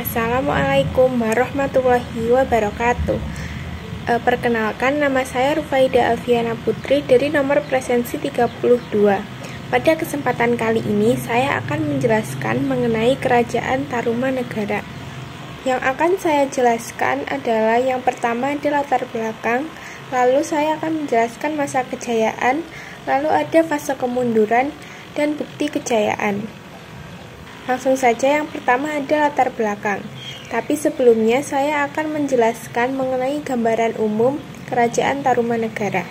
Assalamualaikum warahmatullahi wabarakatuh. Perkenalkan, nama saya Rufaida Alfiana Putri dari nomor presensi 32. Pada kesempatan kali ini, saya akan menjelaskan mengenai Kerajaan Tarumanegara. Yang akan saya jelaskan adalah yang pertama adalah latar belakang, lalu saya akan menjelaskan masa kejayaan, lalu ada fase kemunduran, dan bukti kejayaan. Langsung saja, yang pertama ada latar belakang. Tapi sebelumnya saya akan menjelaskan mengenai gambaran umum Kerajaan Tarumanegara.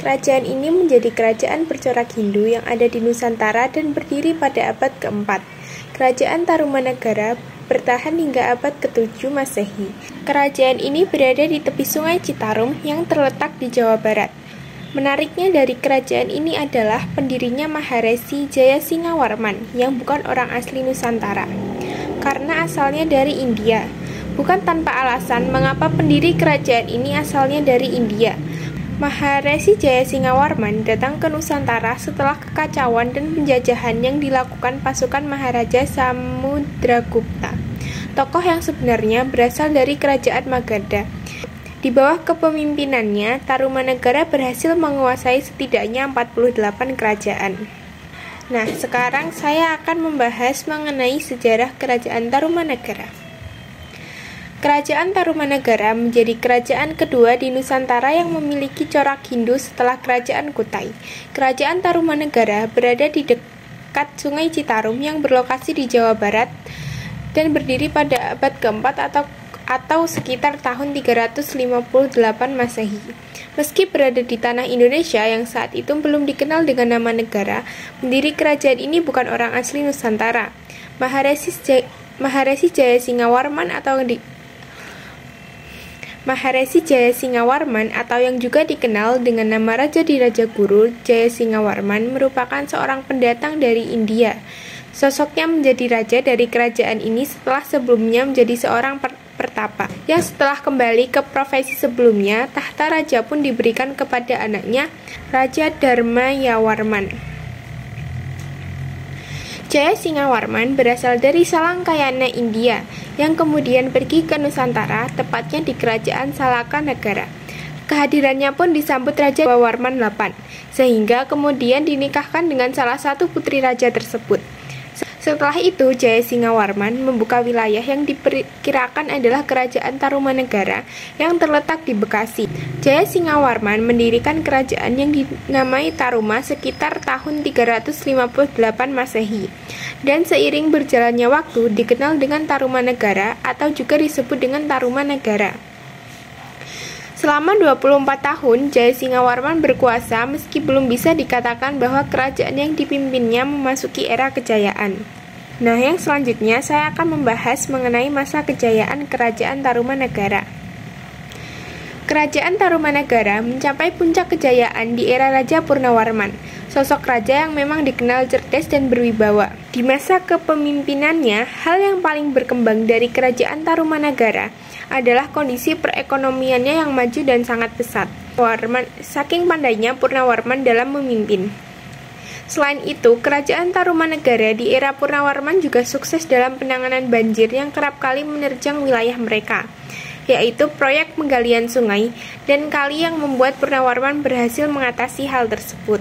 Kerajaan ini menjadi kerajaan bercorak Hindu yang ada di Nusantara dan berdiri pada abad keempat. Kerajaan Tarumanegara bertahan hingga abad ke-7 Masehi. Kerajaan ini berada di tepi Sungai Citarum yang terletak di Jawa Barat. Menariknya dari kerajaan ini adalah pendirinya Maharesi Jayasingawarman yang bukan orang asli Nusantara, karena asalnya dari India. Bukan tanpa alasan mengapa pendiri kerajaan ini asalnya dari India. Maharesi Jayasingawarman datang ke Nusantara setelah kekacauan dan penjajahan yang dilakukan pasukan Maharaja Samudragupta. Tokoh yang sebenarnya berasal dari kerajaan Magadha. Di bawah kepemimpinannya, Tarumanegara berhasil menguasai setidaknya 48 kerajaan. Nah, sekarang saya akan membahas mengenai sejarah Kerajaan Tarumanegara. Kerajaan Tarumanegara menjadi kerajaan kedua di Nusantara yang memiliki corak Hindu setelah Kerajaan Kutai. Kerajaan Tarumanegara berada di dekat Sungai Citarum yang berlokasi di Jawa Barat dan berdiri pada abad keempat atau sekitar tahun 358 Masehi. Meski berada di tanah Indonesia yang saat itu belum dikenal dengan nama negara, pendiri kerajaan ini bukan orang asli Nusantara. Maharesi Jayasingawarman atau yang juga dikenal dengan nama Raja di Raja Guru Jayasingawarman merupakan seorang pendatang dari India. Sosoknya menjadi raja dari kerajaan ini setelah sebelumnya menjadi seorang pertapa. Yang setelah kembali ke profesi sebelumnya, tahta raja pun diberikan kepada anaknya, Raja Dharmayawarman. Jayasingawarman berasal dari Salangkayana, India, yang kemudian pergi ke Nusantara, tepatnya di Kerajaan Salakanegara. Kehadirannya pun disambut Raja Warman VIII, sehingga kemudian dinikahkan dengan salah satu putri raja tersebut. Setelah itu, Jayasingawarman membuka wilayah yang diperkirakan adalah Kerajaan Tarumanegara yang terletak di Bekasi. Jayasingawarman mendirikan kerajaan yang dinamai Taruma sekitar tahun 358 Masehi. Dan seiring berjalannya waktu dikenal dengan Tarumanegara atau juga disebut dengan Tarumanegara. Selama 24 tahun, Jayasingawarman berkuasa meski belum bisa dikatakan bahwa kerajaan yang dipimpinnya memasuki era kejayaan. Nah, yang selanjutnya saya akan membahas mengenai masa kejayaan Kerajaan Tarumanegara. Kerajaan Tarumanegara mencapai puncak kejayaan di era Raja Purnawarman, sosok raja yang memang dikenal cerdas dan berwibawa. Di masa kepemimpinannya, hal yang paling berkembang dari Kerajaan Tarumanegara adalah kondisi perekonomiannya yang maju dan sangat pesat. Saking pandainya Purnawarman dalam memimpin. Selain itu, Kerajaan Tarumanegara di era Purnawarman juga sukses dalam penanganan banjir yang kerap kali menerjang wilayah mereka, yaitu proyek penggalian sungai dan kali yang membuat Purnawarman berhasil mengatasi hal tersebut.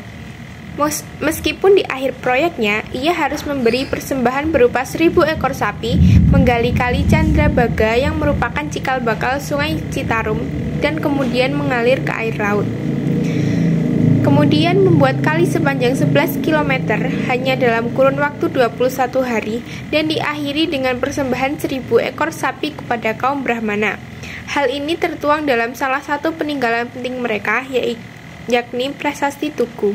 Meskipun di akhir proyeknya, ia harus memberi persembahan berupa 1000 ekor sapi, menggali kali Candrabaga yang merupakan cikal bakal Sungai Citarum, dan kemudian mengalir ke air laut. Kemudian membuat kali sepanjang 11 km hanya dalam kurun waktu 21 hari, dan diakhiri dengan persembahan 1000 ekor sapi kepada kaum Brahmana. Hal ini tertuang dalam salah satu peninggalan penting mereka, yakni Prasasti Tugu.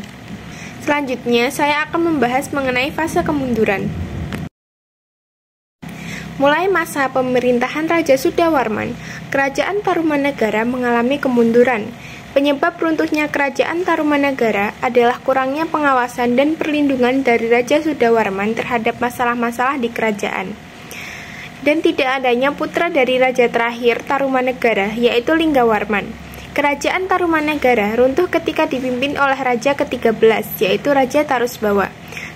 Selanjutnya, saya akan membahas mengenai fase kemunduran. Mulai masa pemerintahan Raja Sudawarman, Kerajaan Tarumanegara mengalami kemunduran. Penyebab runtuhnya Kerajaan Tarumanegara adalah kurangnya pengawasan dan perlindungan dari Raja Sudawarman terhadap masalah-masalah di kerajaan. Dan tidak adanya putra dari Raja terakhir Tarumanegara, yaitu Linggawarman. Kerajaan Tarumanegara runtuh ketika dipimpin oleh Raja ke-13, yaitu Raja Tarusbawa.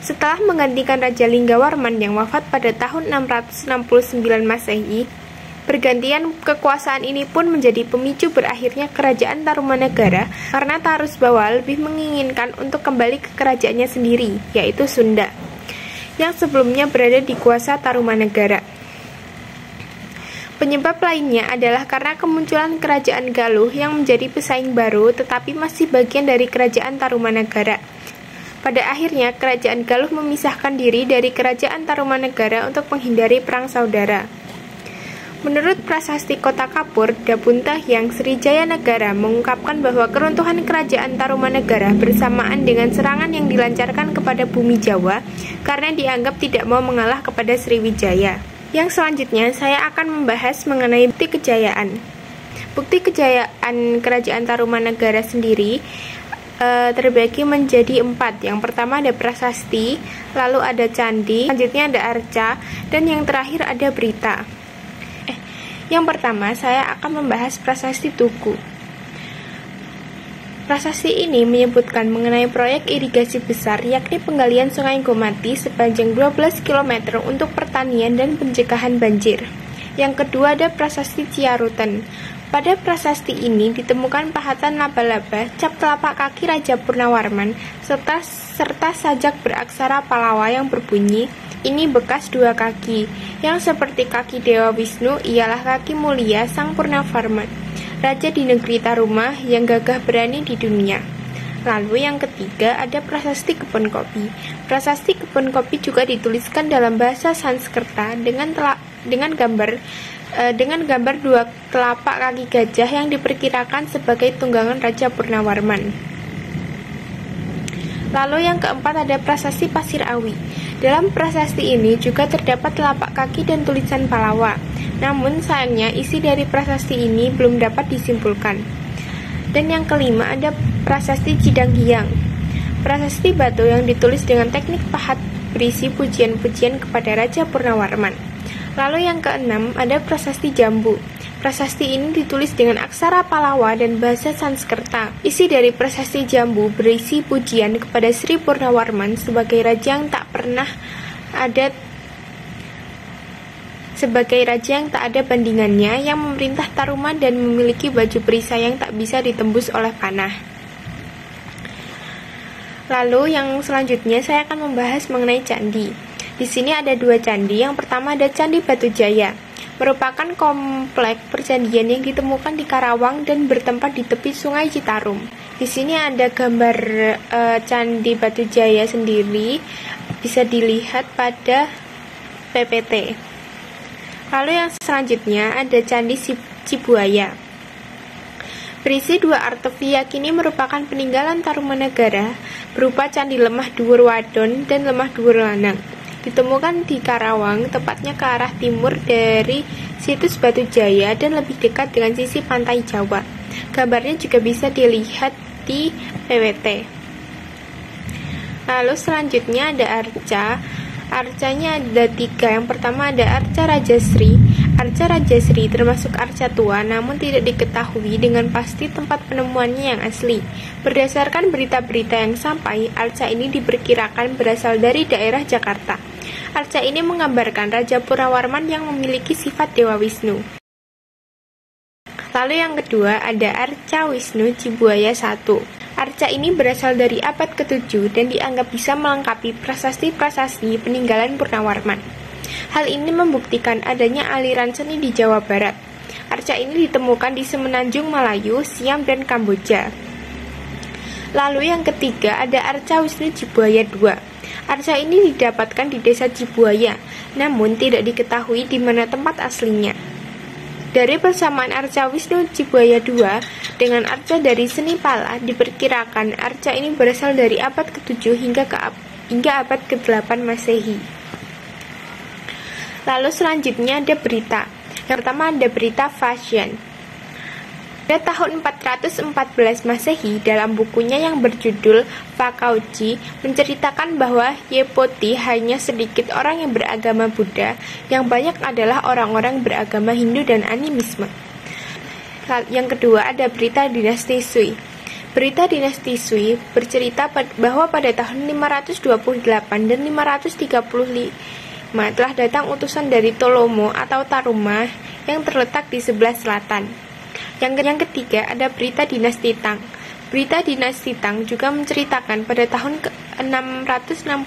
Setelah menggantikan Raja Linggawarman yang wafat pada tahun 669 Masehi, pergantian kekuasaan ini pun menjadi pemicu berakhirnya Kerajaan Tarumanagara karena Tarusbawa lebih menginginkan untuk kembali ke kerajaannya sendiri, yaitu Sunda, yang sebelumnya berada di kuasa Tarumanagara. Penyebab lainnya adalah karena kemunculan Kerajaan Galuh yang menjadi pesaing baru tetapi masih bagian dari Kerajaan Tarumanagara. Pada akhirnya, Kerajaan Galuh memisahkan diri dari Kerajaan Tarumanagara untuk menghindari perang saudara. Menurut prasasti Kota Kapur, Dapuntahyang Srijaya Negara mengungkapkan bahwa keruntuhan Kerajaan Tarumanagara bersamaan dengan serangan yang dilancarkan kepada bumi Jawa karena dianggap tidak mau mengalah kepada Sriwijaya. Yang selanjutnya, saya akan membahas mengenai bukti kejayaan. Bukti kejayaan Kerajaan Tarumanagara sendiri terbagi menjadi 4. Yang pertama ada prasasti, lalu ada candi, selanjutnya ada arca, dan yang terakhir ada berita. Yang pertama, saya akan membahas prasasti Tugu. Prasasti ini menyebutkan mengenai proyek irigasi besar, yakni penggalian Sungai Gomati sepanjang 12 km untuk pertanian dan pencegahan banjir. Yang kedua ada prasasti Ciaruten. Pada prasasti ini ditemukan pahatan laba-laba, cap telapak kaki Raja Purnawarman, serta sajak beraksara Palawa yang berbunyi, "Ini bekas 2 kaki, yang seperti kaki Dewa Wisnu ialah kaki mulia Sang Purnawarman, Raja di negeri Taruma yang gagah berani di dunia." Lalu yang ketiga ada prasasti Kebun Kopi. Prasasti Kebun Kopi juga dituliskan dalam bahasa Sanskerta dengan gambar 2 telapak kaki gajah yang diperkirakan sebagai tunggangan Raja Purnawarman. Lalu yang keempat ada prasasti Pasir Awi. Dalam prasasti ini juga terdapat telapak kaki dan tulisan Palawa. Namun sayangnya isi dari prasasti ini belum dapat disimpulkan. Dan yang kelima ada prasasti Cidanghiang. Prasasti batu yang ditulis dengan teknik pahat berisi pujian-pujian kepada Raja Purnawarman. Lalu yang keenam ada prasasti Jambu. Prasasti ini ditulis dengan aksara Palawa dan bahasa Sanskerta. Isi dari prasasti Jambu berisi pujian kepada Sri Purnawarman sebagai raja yang tak ada bandingannya, yang memerintah Taruma dan memiliki baju perisai yang tak bisa ditembus oleh panah. Lalu yang selanjutnya saya akan membahas mengenai candi. Di sini ada 2 candi. Yang pertama ada Candi Batujaya, merupakan komplek percandian yang ditemukan di Karawang dan bertempat di tepi Sungai Citarum. Di sini ada gambar Candi Batujaya sendiri, bisa dilihat pada PPT. Lalu yang selanjutnya ada Candi Cibuaya. Berisi 2 artefak ini merupakan peninggalan Tarumanagara berupa Candi Lemah Dhuwur Wadon dan Lemah Dhuwur Lanang. Ditemukan di Karawang, tepatnya ke arah timur dari situs Batujaya dan lebih dekat dengan sisi pantai Jawa. Gambarnya juga bisa dilihat di PWT. Lalu selanjutnya ada arca. Arcanya ada 3. Yang pertama ada arca Rajasri. Arca Rajasri termasuk arca tua, namun tidak diketahui dengan pasti tempat penemuannya yang asli. Berdasarkan berita-berita yang sampai, arca ini diperkirakan berasal dari daerah Jakarta. Arca ini menggambarkan Raja Purnawarman yang memiliki sifat Dewa Wisnu. Lalu yang kedua ada Arca Wisnu Cibuaya 1. Arca ini berasal dari abad ke-7 dan dianggap bisa melengkapi prasasti-prasasti peninggalan Purnawarman. Hal ini membuktikan adanya aliran seni di Jawa Barat. Arca ini ditemukan di Semenanjung Malayu, Siam, dan Kamboja. Lalu yang ketiga ada Arca Wisnu Cibuaya 2. Arca ini didapatkan di desa Cibuaya, namun tidak diketahui di mana tempat aslinya. Dari persamaan Arca Wisnu Cibuaya 2 dengan arca dari seni Pala, diperkirakan arca ini berasal dari abad ke-7 hingga abad ke-8 Masehi. Lalu selanjutnya ada berita. Yang pertama ada berita Fashion. Pada tahun 414 Masehi, dalam bukunya yang berjudul Fakauji menceritakan bahwa Yepoti hanya sedikit orang yang beragama Buddha, yang banyak adalah orang-orang beragama Hindu dan animisme. Yang kedua ada berita dinasti Sui. Berita dinasti Sui bercerita bahwa pada tahun 528 dan 535 telah datang utusan dari Ptolemy atau Taruma yang terletak di sebelah selatan. Yang ketiga ada berita dinasti Tang. Berita dinasti Tang juga menceritakan pada tahun 666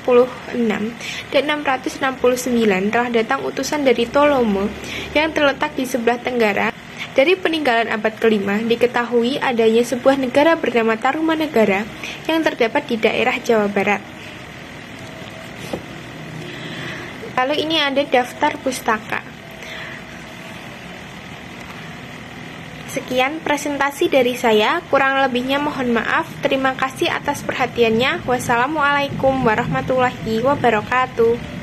dan 669 telah datang utusan dari Ptolemy yang terletak di sebelah tenggara. Dari peninggalan abad kelima, diketahui adanya sebuah negara bernama Tarumanegara yang terdapat di daerah Jawa Barat. Lalu ini ada daftar pustaka. Sekian presentasi dari saya, kurang lebihnya mohon maaf. Terima kasih atas perhatiannya. Wassalamualaikum warahmatullahi wabarakatuh.